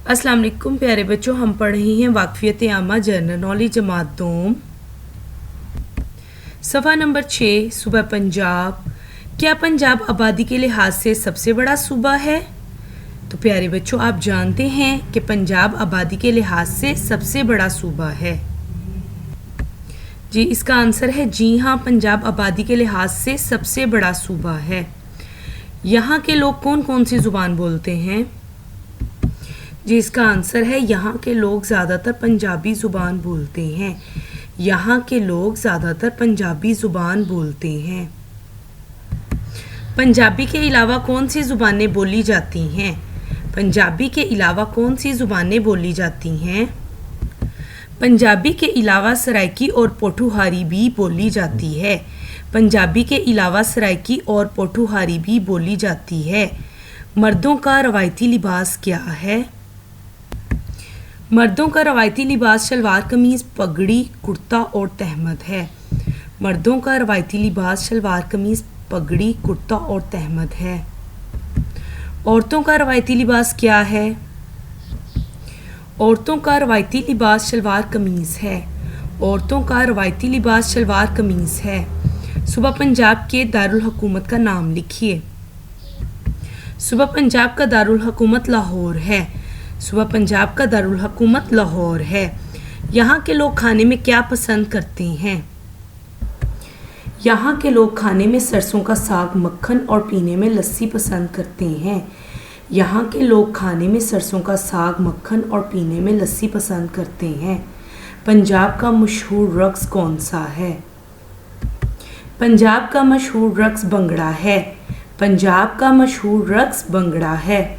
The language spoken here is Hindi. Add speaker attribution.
Speaker 1: अस्सलाम वालेकुम प्यारे बच्चों, हम पढ़ रहे हैं वाक़फ़ियत आमा जनरल नॉलेज जमात दोम सफ़ा नंबर 6 सूबा पंजाब। क्या पंजाब आबादी के लिहाज से सबसे बड़ा सूबा है? तो प्यारे बच्चों, आप जानते हैं कि पंजाब आबादी के लिहाज से सबसे बड़ा सूबा है। जी, इसका आंसर है जी हाँ, पंजाब आबादी के लिहाज से सबसे बड़ा सूबा है। यहाँ के लोग कौन कौन सी ज़ुबान बोलते हैं? जी, इसका आंसर है यहाँ के लोग ज़्यादातर पंजाबी ज़ुबान बोलते हैं। यहाँ के लोग ज़्यादातर पंजाबी ज़ुबान बोलते हैं। पंजाबी के अलावा कौन सी ज़ुबानें बोली जाती हैं? पंजाबी के अलावा कौन सी ज़ुबानें बोली जाती हैं? पंजाबी के अलावा सराइकी और पोठुहारी भी बोली जाती है। पंजाबी के अलावा सराइकी और पोठुहारी भी बोली जाती है। मर्दों का रवायती लिबास क्या है? मर्दों का रवायती लिबास शलवार कमीज़, पगड़ी, कुर्ता और तहमद है। मर्दों का रवायती लिबास शलवार कमीज़, पगड़ी, कुर्ता और तहमद है। औरतों का रवायती लिबास क्या है? औरतों का रवायती लिबास शलवार कमीज़ है। औरतों का रवायती लिबास शलवार कमीज़ है। सूबा पंजाब के दारुल हुकूमत का नाम लिखिए। सूबा पंजाब का दारुल हुकूमत लाहौर है। सूबा पंजाब का दारुल हुकूमत लाहौर है। यहाँ के लोग खाने में क्या पसंद करते हैं? यहाँ के लोग खाने में सरसों का साग, मक्खन और पीने में लस्सी पसंद करते हैं। यहाँ के लोग खाने में सरसों का साग, मक्खन और पीने में लस्सी पसंद करते हैं। पंजाब का मशहूर रक़्स कौन सा है? पंजाब का मशहूर रक़्स भंगड़ा है। पंजाब का मशहूर रक़्स भंगड़ा है।